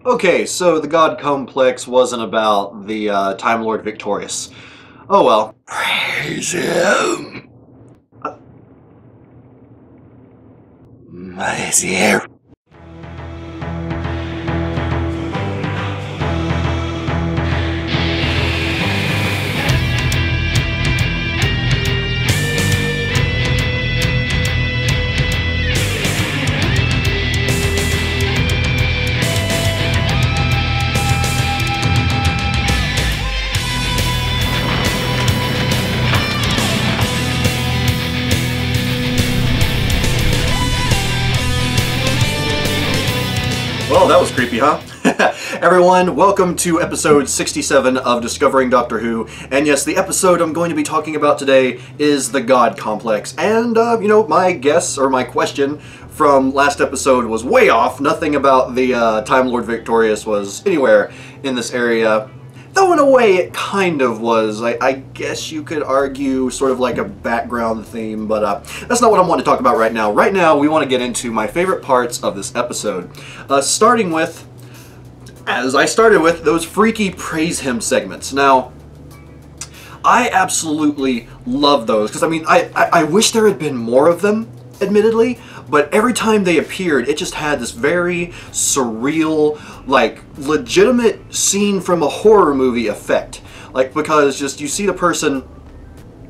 Okay, so the God Complex wasn't about the Time Lord Victorious. Oh well. Praise him! Is he here? Well, that was creepy, huh? Everyone, welcome to episode 67 of Discovering Doctor Who. And yes, the episode I'm going to be talking about today is the God Complex. And, my guess or my question from last episode was way off. Nothing about the Time Lord Victorious was anywhere in this area. Though in a way it kind of was. I guess you could argue sort of like a background theme, but that's not what I want to talk about right now. Right now we want to get into my favorite parts of this episode. Starting with, as I started with, those freaky praise him segments. Now, I absolutely love those, because I mean, I wish there had been more of them, admittedly, but every time they appeared, it just had this very surreal, like, legitimate scene from a horror movie effect. Like, because just, you see the person,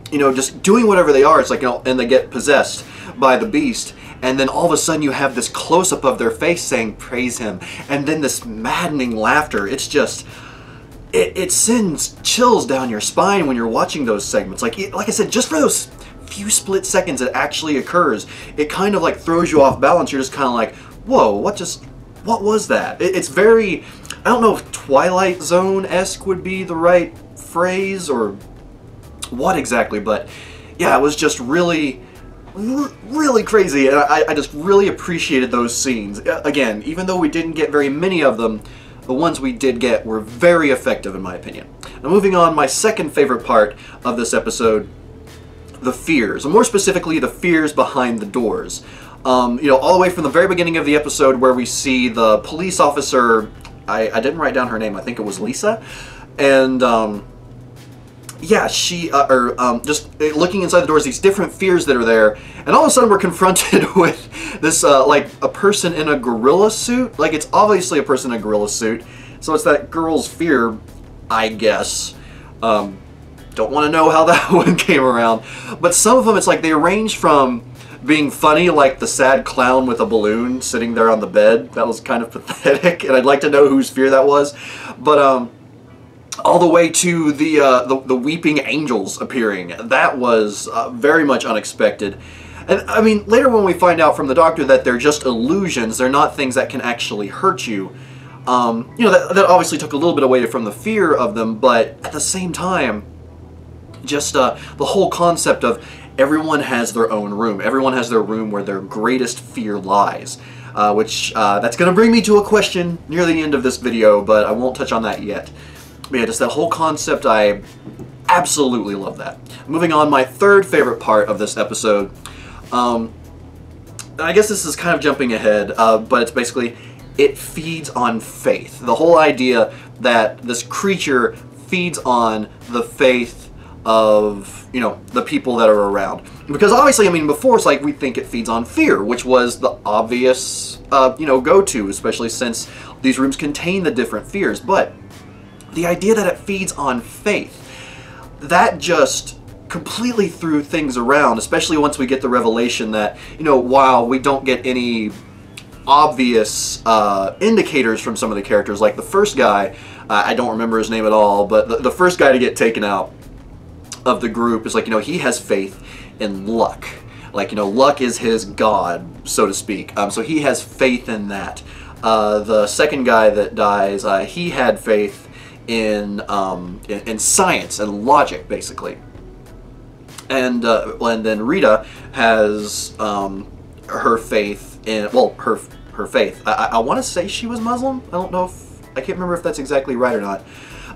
just doing whatever they are, it's like, and they get possessed by the beast, and then all of a sudden you have this close-up of their face saying, praise him, and then this maddening laughter. It's just, it sends chills down your spine when you're watching those segments. Like I said, just for those few split seconds it actually occurs, it kind of like throws you off balance. You're just kind of like, whoa, what was that? It's very, I don't know if Twilight Zone-esque would be the right phrase or what exactly, but yeah, it was just really crazy, and I just really appreciated those scenes. Again, even though we didn't get very many of them, the ones we did get were very effective in my opinion. Now moving on, my second favorite part of this episode, the fears, and more specifically the fears behind the doors. All the way from the very beginning of the episode where we see the police officer, I didn't write down her name, I think it was Lisa, and yeah, she, just looking inside the doors, these different fears that are there, and all of a sudden we're confronted with this, like, a person in a gorilla suit. Like, it's obviously a person in a gorilla suit, so it's that girl's fear, I guess. Don't want to know how that one came around, but some of them, it's like they range from being funny, like the sad clown with a balloon sitting there on the bed. That was kind of pathetic, and I'd like to know whose fear that was. But all the way to the weeping angels appearing. That was very much unexpected. And I mean, later when we find out from the Doctor that they're just illusions, they're not things that can actually hurt you. That obviously took a little bit away from the fear of them, but at the same time, just the whole concept of everyone has their own room. Everyone has their room where their greatest fear lies. Which, that's going to bring me to a question near the end of this video, but I won't touch on that yet. But yeah, just that whole concept, I absolutely love that. Moving on, my third favorite part of this episode. I guess this is kind of jumping ahead, but it's basically, it feeds on faith. The whole idea that this creature feeds on the faith of, the people that are around. Because obviously, I mean, before it's like we think it feeds on fear, which was the obvious, go-to, especially since these rooms contain the different fears. But the idea that it feeds on faith, that just completely threw things around, especially once we get the revelation that, while we don't get any obvious indicators from some of the characters, like the first guy, I don't remember his name at all, but the first guy to get taken out of the group is like, he has faith in luck. Like, luck is his god, so to speak. So he has faith in that. The second guy that dies, he had faith in science and logic, basically. And then Rita has her faith in, well, her faith. I want to say she was Muslim. I don't know if, I can't remember if that's exactly right or not.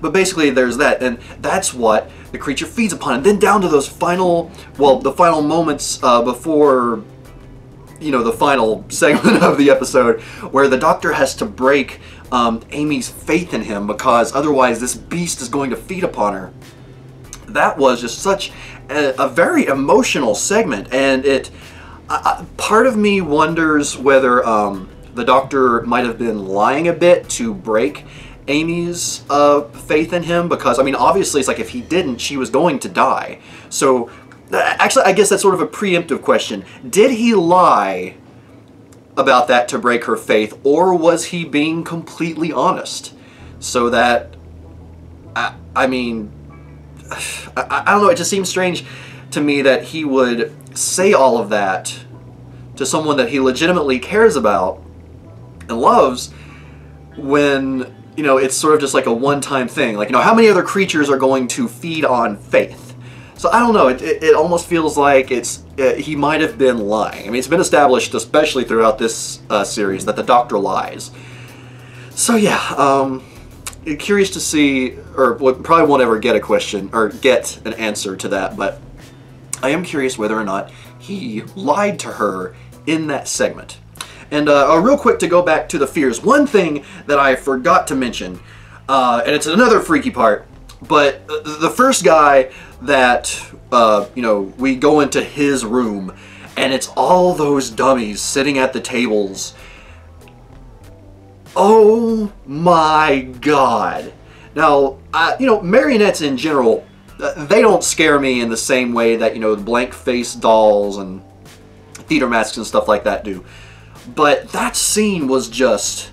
But basically there's that, and that's what the creature feeds upon. And then down to those final, well, the final moments before you know, the final segment of the episode where the Doctor has to break Amy's faith in him because otherwise this beast is going to feed upon her. That was just such a very emotional segment, and it part of me wonders whether the Doctor might have been lying a bit to break Amy's faith in him, because I mean obviously it's like if he didn't, she was going to die. So actually I guess that's sort of a preemptive question. Did he lie about that to break her faith, or was he being completely honest? So that I mean I don't know, it just seems strange to me that he would say all of that to someone that he legitimately cares about and loves when, you know, it's sort of just like a one-time thing. Like, you know, how many other creatures are going to feed on faith? So I don't know, it almost feels like he might have been lying. I mean, it's been established, especially throughout this series, that the Doctor lies. So yeah, curious to see, or probably won't ever get a question, or get an answer to that, but I am curious whether or not he lied to her in that segment. And real quick to go back to the fears, one thing that I forgot to mention, and it's another freaky part, but the first guy that, you know, we go into his room, and it's all those dummies sitting at the tables. Oh my god. Now, you know, marionettes in general, they don't scare me in the same way that, you know, blank face dolls and theater masks and stuff like that do. But that scene was just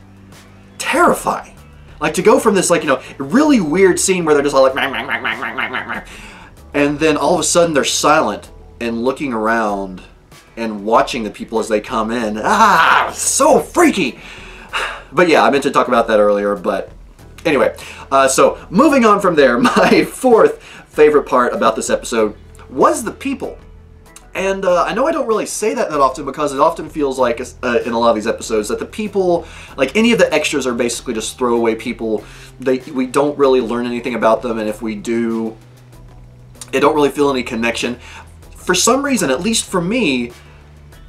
terrifying. Like, to go from this, like, you know, really weird scene where they're just all like, mang, mang, mang, mang, mang, mang, mang, mang, and then all of a sudden they're silent and looking around and watching the people as they come in. Ah, so freaky. But yeah, I meant to talk about that earlier, but anyway. So moving on from there, my fourth favorite part about this episode was the people. And I know I don't really say that often, because it often feels like in a lot of these episodes that the people, like any of the extras, are basically just throwaway people. We don't really learn anything about them, and if we do, I don't really feel any connection. For some reason, at least for me,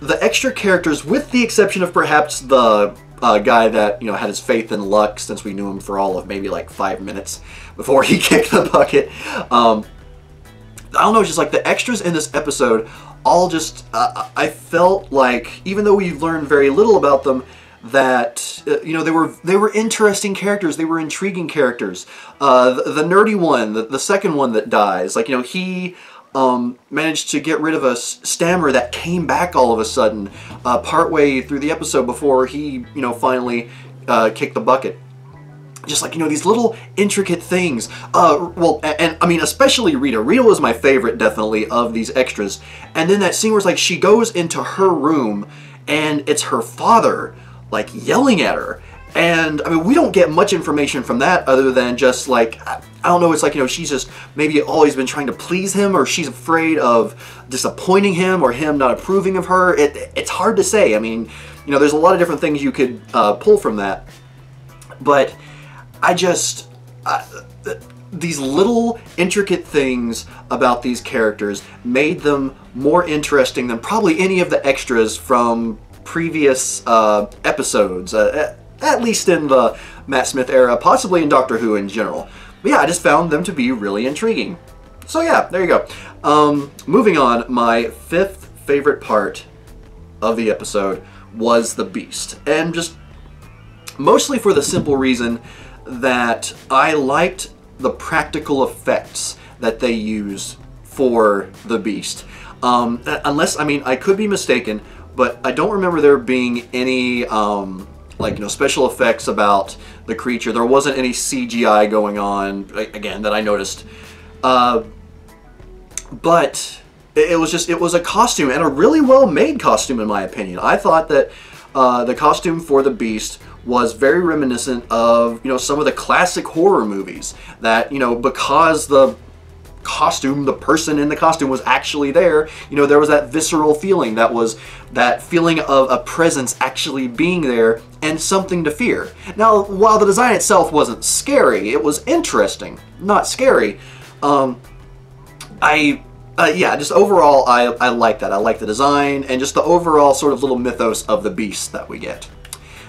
the extra characters, with the exception of perhaps the guy that, you know, had his faith in luck, since we knew him for all of maybe like 5 minutes before he kicked the bucket. I don't know, just like the extras in this episode all just, I felt like, even though we learned very little about them, that, you know, they were interesting characters, they were intriguing characters. The nerdy one, the second one that dies, like, you know, he managed to get rid of a stammer that came back all of a sudden partway through the episode before he, you know, finally kicked the bucket. Just like, you know, these little intricate things. Well, and I mean, especially Rita. Rita was my favorite, definitely, of these extras. And then that scene where it's like she goes into her room and it's her father, like, yelling at her. And, I mean, we don't get much information from that other than just, like, I don't know, it's like, you know, she's just maybe always been trying to please him, or she's afraid of disappointing him, or him not approving of her. It's hard to say. I mean, you know, there's a lot of different things you could pull from that. But I just, these little intricate things about these characters made them more interesting than probably any of the extras from previous episodes, at least in the Matt Smith era, possibly in Doctor Who in general. But yeah, I just found them to be really intriguing. So yeah, there you go. Moving on, my fifth favorite part of the episode was the Beast. And just mostly for the simple reason that I liked the practical effects that they used for the Beast. Unless, I mean, I could be mistaken, but I don't remember there being any, like, you know, special effects about the creature. There wasn't any CGI going on, again, that I noticed. But it was a costume, and a really well-made costume, in my opinion. I thought that the costume for the Beast was very reminiscent of, you know, some of the classic horror movies. That, you know, because the costume, the person in the costume was actually there, you know, there was that visceral feeling, that was that feeling of a presence actually being there and something to fear. Now, while the design itself wasn't scary, it was interesting, not scary. yeah, just overall, I like that. I like the design and just the overall sort of little mythos of the beast that we get.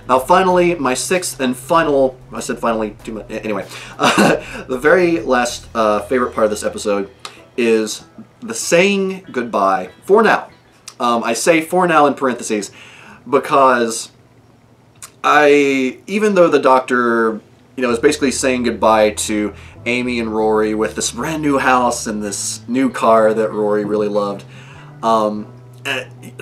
Now, finally, my sixth and final, I said finally too much, anyway, the very last favorite part of this episode is the saying goodbye for now. I say for now in parentheses because even though the Doctor, is basically saying goodbye to Amy and Rory with this brand new house and this new car that Rory really loved,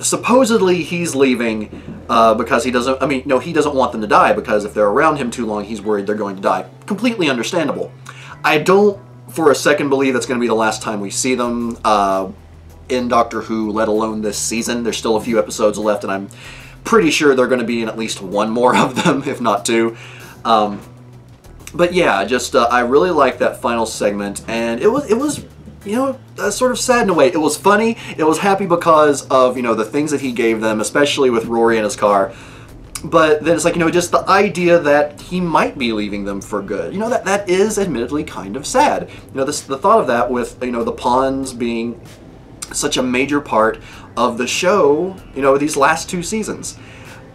supposedly he's leaving because he doesn't, he doesn't want them to die, because if they're around him too long, he's worried they're going to die. Completely understandable. I don't for a second believe that's going to be the last time we see them in Doctor Who, let alone this season. There's still a few episodes left, and I'm pretty sure they're going to be in at least one more of them, if not two. But yeah, just I really liked that final segment, and it was sort of sad in a way. It was funny. It was happy because of the things that he gave them, especially with Rory and his car. But then it's like, just the idea that he might be leaving them for good. That is admittedly kind of sad. The thought of that with the pawns being such a major part of the show, these last two seasons.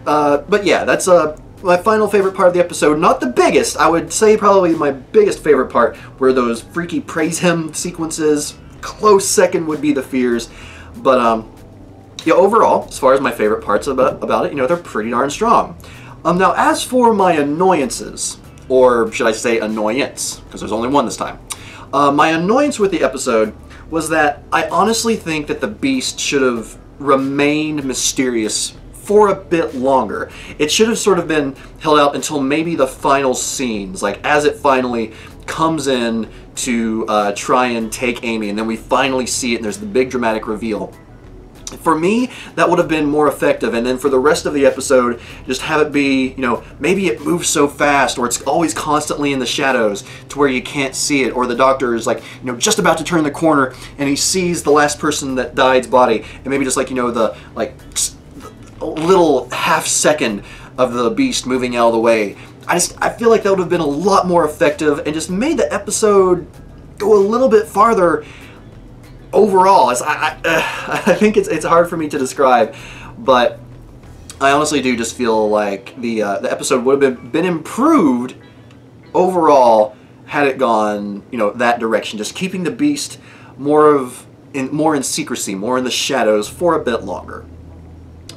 But yeah, that's my final favorite part of the episode. Not the biggest. I would say probably my biggest favorite part were those freaky praise him sequences. Close second would be the fears. But yeah, overall, as far as my favorite parts about it, they're pretty darn strong. Now, as for my annoyances, or should I say annoyance, because there's only one this time. My annoyance with the episode was that I honestly think that the Beast should have remained mysterious for a bit longer. It should have sort of been held out until maybe the final scenes, like as it finally comes in to try and take Amy, and then we finally see it and there's the big dramatic reveal. For me, that would have been more effective, and then for the rest of the episode, just have it be, maybe it moves so fast, or it's always constantly in the shadows to where you can't see it, or the Doctor is like, just about to turn the corner and he sees the last person that died's body, and maybe just like, the little half second of the Beast moving out of the way. I feel like that would have been a lot more effective and just made the episode go a little bit farther overall. I think it's hard for me to describe, but I honestly do just feel like the episode would have been improved overall had it gone that direction, just keeping the Beast more in secrecy, more in the shadows for a bit longer.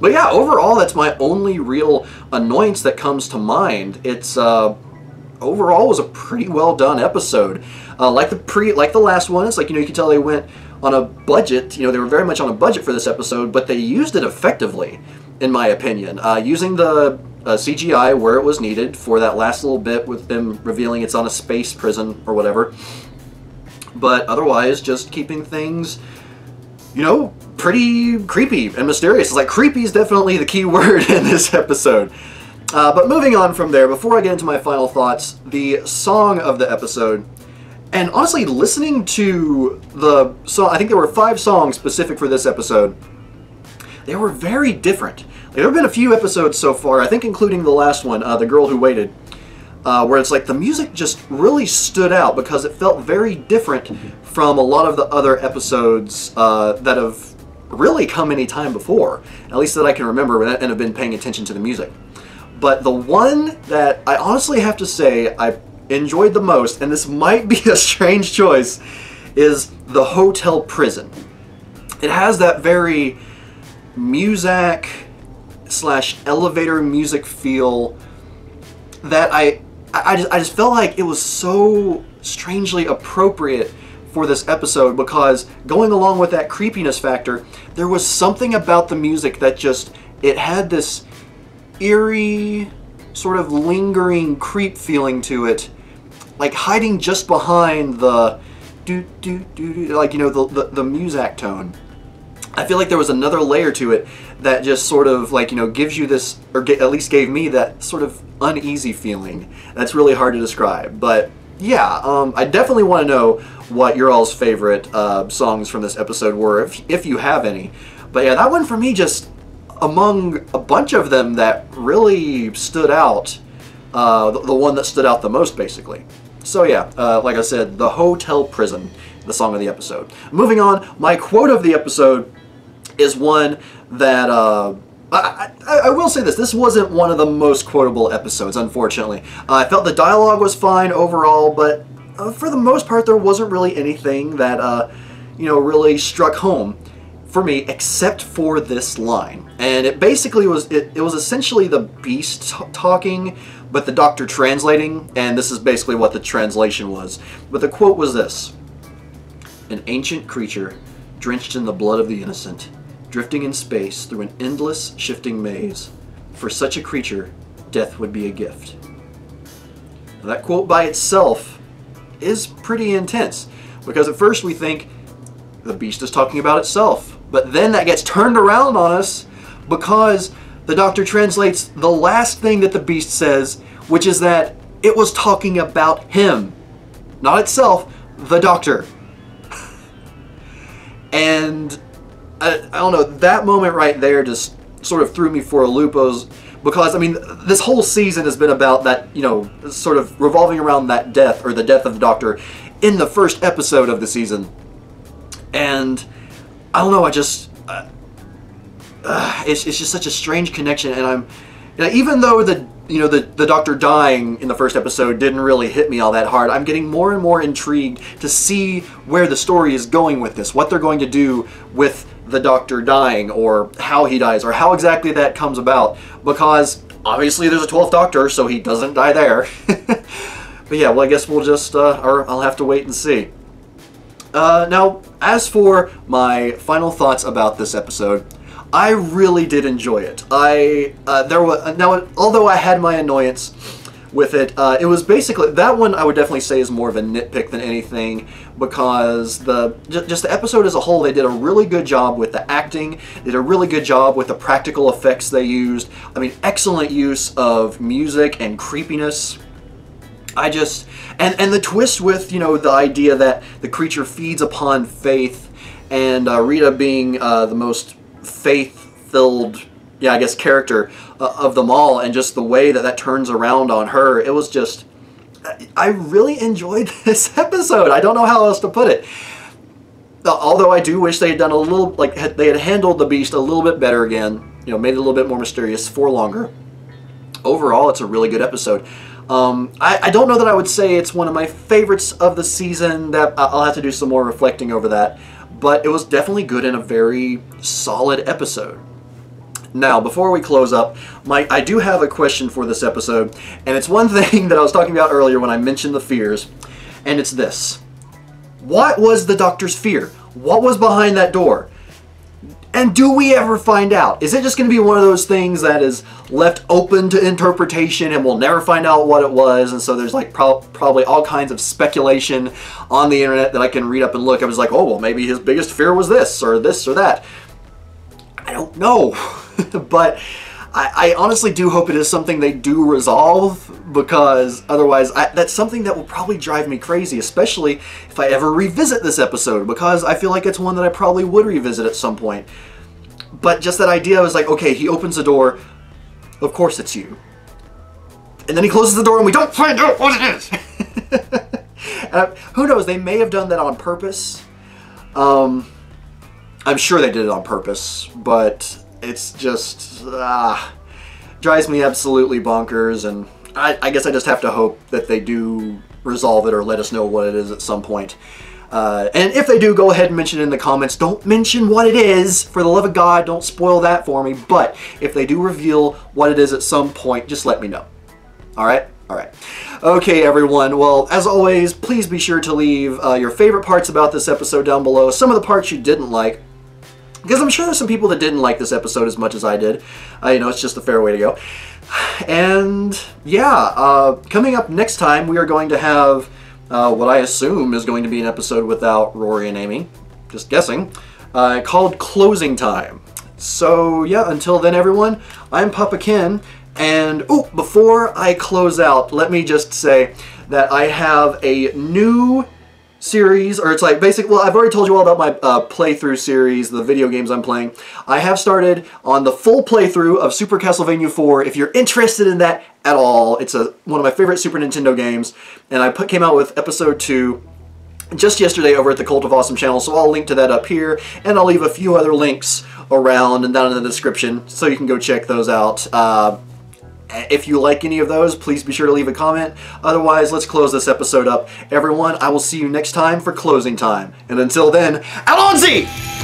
But yeah, overall, that's my only real annoyance that comes to mind. It's overall was a pretty well done episode. Like the last one, it's like you can tell they went on a budget. They were very much on a budget for this episode, but they used it effectively, in my opinion. Using the CGI where it was needed for that last little bit with them revealing it's on a space prison or whatever. But otherwise, just keeping things, pretty creepy and mysterious. It's like creepy is definitely the key word in this episode. But moving on from there, before I get into my final thoughts, the song of the episode, and honestly, listening to the song, I think there were 5 songs specific for this episode. They were very different. There have been a few episodes so far, I think including the last one, The Girl Who Waited, where it's like the music just really stood out because it felt very different from a lot of the other episodes that have really come any time before, at least that I can remember and have been paying attention to the music. But the one that I honestly have to say I enjoyed the most, and this might be a strange choice, is The Hotel Prison. It has that very Muzak / elevator music feel that I just felt like it was so strangely appropriate for this episode, because going along with that creepiness factor, there was something about the music that it had this eerie, sort of lingering creep feeling to it, like hiding just behind the like the Muzak tone. I feel like there was another layer to it that just sort of like gives you this, or at least gave me that sort of uneasy feeling. That's really hard to describe, but yeah, I definitely want to know what your all's favorite songs from this episode were, if you have any. But yeah, that one for me, just among a bunch of them that really stood out, the one that stood out the most, basically. So yeah, like I said, The Hotel Prison the song of the episode. Moving on, my quote of the episode is one that, I will say this wasn't one of the most quotable episodes, unfortunately. I felt the dialogue was fine overall, but for the most part there wasn't really anything that, you know, really struck home for me, except for this line. And it basically was, it was essentially the Beast talking, but the Doctor translating, and this is basically what the translation was. But the quote was this: "An ancient creature, drenched in the blood of the innocent, drifting in space through an endless, shifting maze. For such a creature, death would be a gift." Now, that quote by itself is pretty intense, because at first we think the Beast is talking about itself, but then that gets turned around on us because the Doctor translates the last thing that the Beast says, which is that it was talking about him, not itself, the Doctor. And I don't know, that moment right there just sort of threw me for a loop, because, I mean, this whole season has been about that, you know, sort of revolving around that death, or the death of the Doctor, in the first episode of the season. And I don't know, I just, it's just such a strange connection, and even though the Doctor dying in the first episode didn't really hit me all that hard, I'm getting more and more intrigued to see where the story is going with this, what they're going to do with the Doctor dying, or how he dies, or how exactly that comes about, because obviously there's a 12th Doctor, so he doesn't die there. But yeah, well, I guess we'll just, or I'll have to wait and see. Now, as for my final thoughts about this episode, I really did enjoy it. Although I had my annoyance with it, it was basically, that one I would definitely say is more of a nitpick than anything, because just the episode as a whole, they did a really good job with the acting, did a really good job with the practical effects they used. I mean, excellent use of music and creepiness. And the twist with, you know, the idea that the creature feeds upon faith, and Rita being the most faith-filled, yeah, I guess, character of them all, and just the way that that turns around on her, it was just, I really enjoyed this episode. I don't know how else to put it. Although I do wish they had done a little, like, they had handled the Beast a little bit better again, you know, made it a little bit more mysterious for longer. Overall, it's a really good episode. I don't know that I would say it's one of my favorites of the season. That I'll have to do some more reflecting over that, but it was definitely good and a very solid episode. Now, before we close up, I do have a question for this episode, and it's one thing that I was talking about earlier when I mentioned the fears, and it's this. What was the Doctor's fear? What was behind that door? And do we ever find out? Is it just going to be one of those things that is left open to interpretation and we'll never find out what it was? And so there's like probably all kinds of speculation on the internet that I can read up and look. I was like, oh, well, maybe his biggest fear was this or that. I don't know. But I honestly do hope it is something they do resolve, because otherwise that's something that will probably drive me crazy, especially if I ever revisit this episode, because I feel like it's one that I probably would revisit at some point. But just that idea was like, okay, he opens the door, of course it's you. And then he closes the door and we don't find out what it is. Who knows, they may have done that on purpose. I'm sure they did it on purpose, but it's just, drives me absolutely bonkers, and I guess I just have to hope that they do resolve it or let us know what it is at some point. And if they do, go ahead and mention it in the comments. Don't mention what it is, for the love of God, don't spoil that for me, but if they do reveal what it is at some point, just let me know. Alright? Alright. Okay, everyone. Well, as always, please be sure to leave your favorite parts about this episode down below. Some of the parts you didn't like, because I'm sure there's some people that didn't like this episode as much as I did. You know, it's just a fair way to go. And yeah, coming up next time, we are going to have what I assume is going to be an episode without Rory and Amy. Just guessing. Called Closing Time. So yeah, until then, everyone, I'm Papa Ken. And oh, before I close out, let me just say that I have a new series, or it's like basic, well, I've already told you all about my playthrough series, the video games I'm playing. I have started on the full playthrough of Super Castlevania 4. If you're interested in that at all, it's one of my favorite Super Nintendo games, and I came out with episode 2 just yesterday over at the Cult of Awesome channel, so I'll link to that up here, and I'll leave a few other links around and down in the description so you can go check those out. If you like any of those, please be sure to leave a comment. Otherwise, let's close this episode up. Everyone, I will see you next time for closing time. And until then, Annoyances!